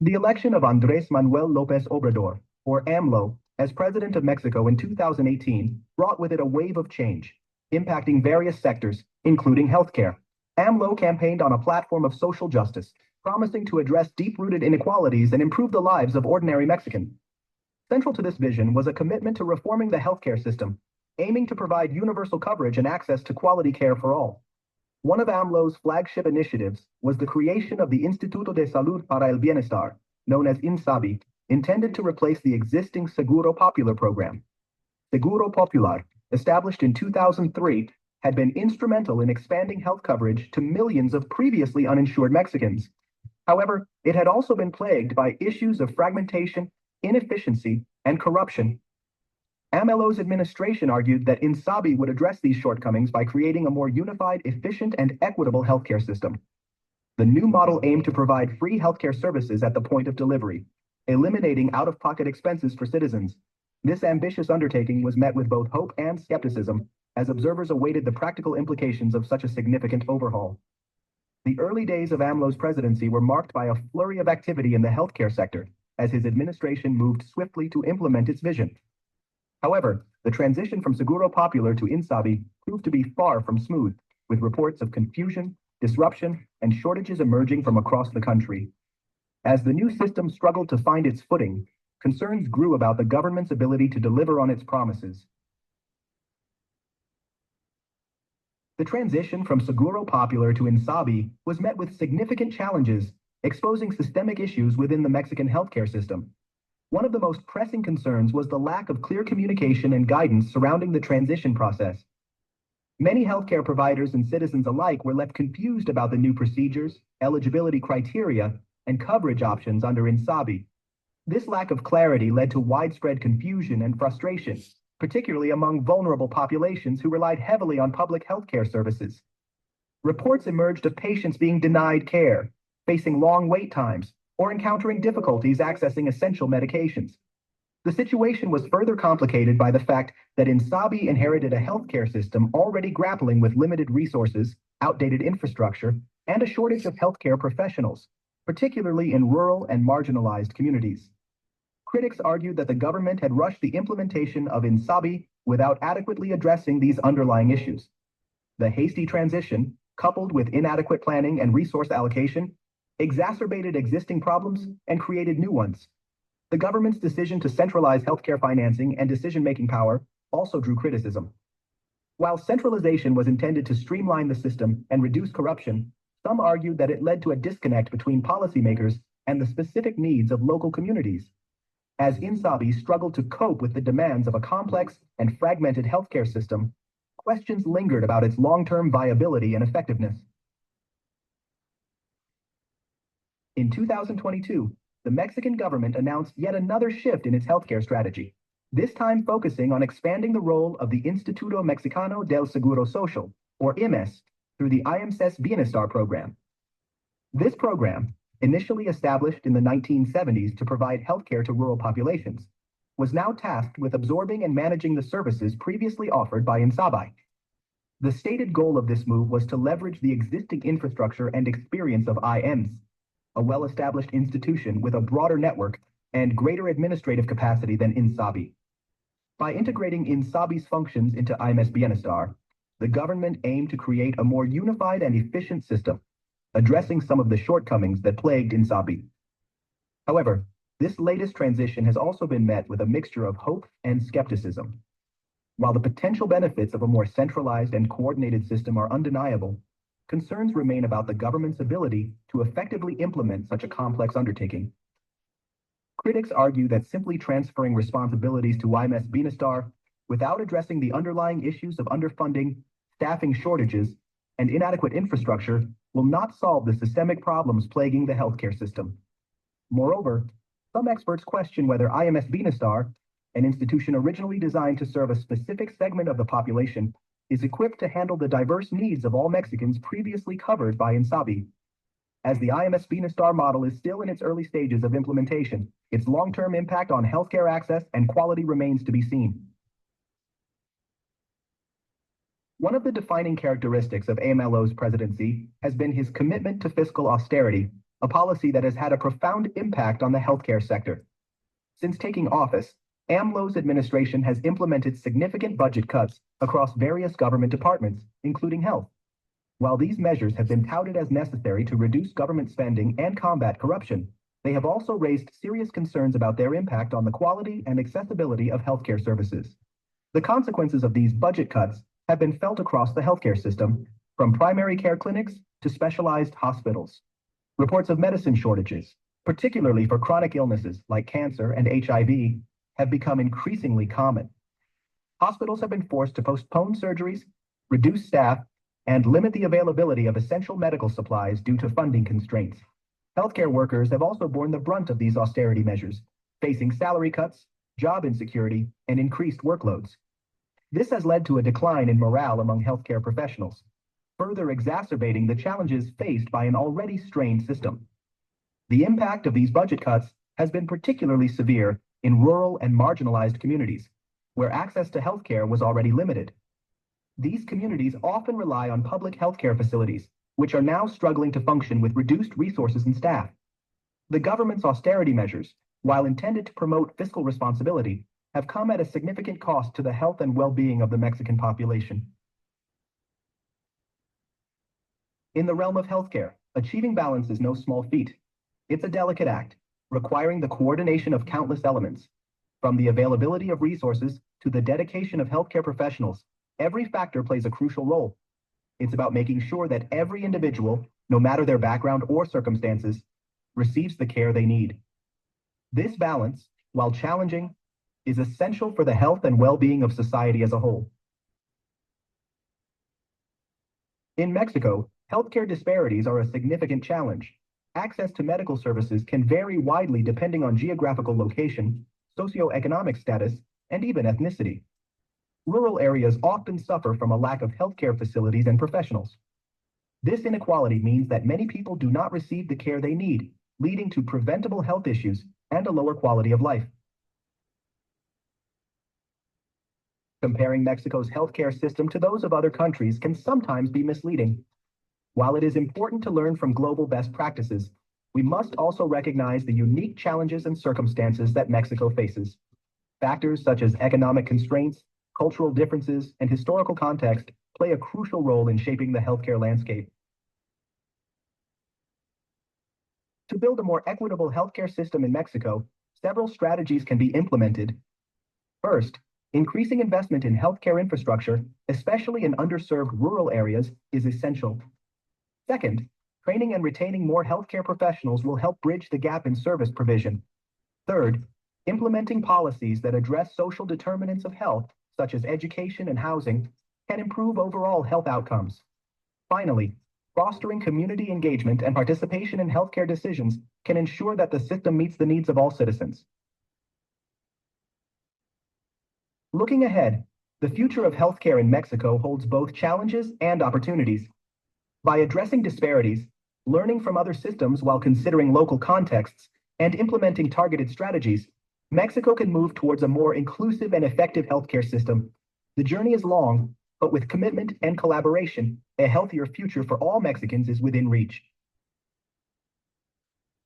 The election of Andrés Manuel López Obrador, or AMLO, as president of Mexico in 2018 brought with it a wave of change, impacting various sectors, including healthcare. AMLO campaigned on a platform of social justice, promising to address deep-rooted inequalities and improve the lives of ordinary Mexicans. Central to this vision was a commitment to reforming the healthcare system, aiming to provide universal coverage and access to quality care for all. One of AMLO's flagship initiatives was the creation of the Instituto de Salud para el Bienestar, known as INSABI, intended to replace the existing Seguro Popular program. Seguro Popular, established in 2003, had been instrumental in expanding health coverage to millions of previously uninsured Mexicans. However, it had also been plagued by issues of fragmentation, inefficiency, and corruption. AMLO's administration argued that INSABI would address these shortcomings by creating a more unified, efficient, and equitable healthcare system. The new model aimed to provide free healthcare services at the point of delivery, eliminating out-of-pocket expenses for citizens. This ambitious undertaking was met with both hope and skepticism, as observers awaited the practical implications of such a significant overhaul. The early days of AMLO's presidency were marked by a flurry of activity in the healthcare sector, as his administration moved swiftly to implement its vision. However, the transition from Seguro Popular to INSABI proved to be far from smooth, with reports of confusion, disruption, and shortages emerging from across the country. As the new system struggled to find its footing, concerns grew about the government's ability to deliver on its promises. The transition from Seguro Popular to INSABI was met with significant challenges, exposing systemic issues within the Mexican healthcare system. One of the most pressing concerns was the lack of clear communication and guidance surrounding the transition process. Many healthcare providers and citizens alike were left confused about the new procedures, eligibility criteria, and coverage options under INSABI. This lack of clarity led to widespread confusion and frustration, particularly among vulnerable populations who relied heavily on public healthcare services. Reports emerged of patients being denied care, facing long wait times, or encountering difficulties accessing essential medications. The situation was further complicated by the fact that INSABI inherited a healthcare system already grappling with limited resources, outdated infrastructure, and a shortage of healthcare professionals, particularly in rural and marginalized communities. Critics argued that the government had rushed the implementation of INSABI without adequately addressing these underlying issues. The hasty transition, coupled with inadequate planning and resource allocation, exacerbated existing problems and created new ones. The government's decision to centralize healthcare financing and decision-making power also drew criticism. While centralization was intended to streamline the system and reduce corruption, some argued that it led to a disconnect between policymakers and the specific needs of local communities. As INSABI struggled to cope with the demands of a complex and fragmented healthcare system, questions lingered about its long-term viability and effectiveness. In 2022, the Mexican government announced yet another shift in its healthcare strategy, this time focusing on expanding the role of the Instituto Mexicano del Seguro Social, or IMES, through the IMSS Bienestar program. This program, initially established in the 1970s to provide healthcare to rural populations, was now tasked with absorbing and managing the services previously offered by INSABI. The stated goal of this move was to leverage the existing infrastructure and experience of IMSS, a well-established institution with a broader network and greater administrative capacity than INSABI. By integrating INSABI's functions into IMSS Bienestar, the government aimed to create a more unified and efficient system, addressing some of the shortcomings that plagued INSABI. However, this latest transition has also been met with a mixture of hope and skepticism. While the potential benefits of a more centralized and coordinated system are undeniable, concerns remain about the government's ability to effectively implement such a complex undertaking. Critics argue that simply transferring responsibilities to IMSS Bienestar without addressing the underlying issues of underfunding, staffing shortages, and inadequate infrastructure will not solve the systemic problems plaguing the healthcare system. Moreover, some experts question whether IMSS Bienestar, an institution originally designed to serve a specific segment of the population, is equipped to handle the diverse needs of all Mexicans previously covered by INSABI. As the IMSS Bienestar model is still in its early stages of implementation, its long-term impact on healthcare access and quality remains to be seen. One of the defining characteristics of AMLO's presidency has been his commitment to fiscal austerity, a policy that has had a profound impact on the healthcare sector. Since taking office, AMLO's administration has implemented significant budget cuts across various government departments, including health. While these measures have been touted as necessary to reduce government spending and combat corruption, they have also raised serious concerns about their impact on the quality and accessibility of healthcare services. The consequences of these budget cuts have been felt across the healthcare system, from primary care clinics to specialized hospitals. Reports of medicine shortages, particularly for chronic illnesses like cancer and HIV, have become increasingly common. Hospitals have been forced to postpone surgeries, reduce staff, and limit the availability of essential medical supplies due to funding constraints. Healthcare workers have also borne the brunt of these austerity measures, facing salary cuts, job insecurity, and increased workloads. This has led to a decline in morale among healthcare professionals, further exacerbating the challenges faced by an already strained system. The impact of these budget cuts has been particularly severe in rural and marginalized communities, where access to healthcare was already limited. These communities often rely on public healthcare facilities, which are now struggling to function with reduced resources and staff. The government's austerity measures, while intended to promote fiscal responsibility, have come at a significant cost to the health and well-being of the Mexican population. In the realm of healthcare, achieving balance is no small feat. It's a delicate act, requiring the coordination of countless elements. From the availability of resources to the dedication of healthcare professionals, every factor plays a crucial role. It's about making sure that every individual, no matter their background or circumstances, receives the care they need. This balance, while challenging, is essential for the health and well-being of society as a whole. In Mexico, healthcare disparities are a significant challenge. Access to medical services can vary widely depending on geographical location, socioeconomic status, and even ethnicity. Rural areas often suffer from a lack of healthcare facilities and professionals. This inequality means that many people do not receive the care they need, leading to preventable health issues and a lower quality of life. Comparing Mexico's healthcare system to those of other countries can sometimes be misleading. While it is important to learn from global best practices, we must also recognize the unique challenges and circumstances that Mexico faces. Factors such as economic constraints, cultural differences, and historical context play a crucial role in shaping the healthcare landscape. To build a more equitable healthcare system in Mexico, several strategies can be implemented. First, increasing investment in healthcare infrastructure, especially in underserved rural areas, is essential. Second, training and retaining more healthcare professionals will help bridge the gap in service provision. Third, implementing policies that address social determinants of health, such as education and housing, can improve overall health outcomes. Finally, fostering community engagement and participation in healthcare decisions can ensure that the system meets the needs of all citizens. Looking ahead, the future of healthcare in Mexico holds both challenges and opportunities. By addressing disparities, learning from other systems while considering local contexts, and implementing targeted strategies, Mexico can move towards a more inclusive and effective healthcare system. The journey is long, but with commitment and collaboration, a healthier future for all Mexicans is within reach.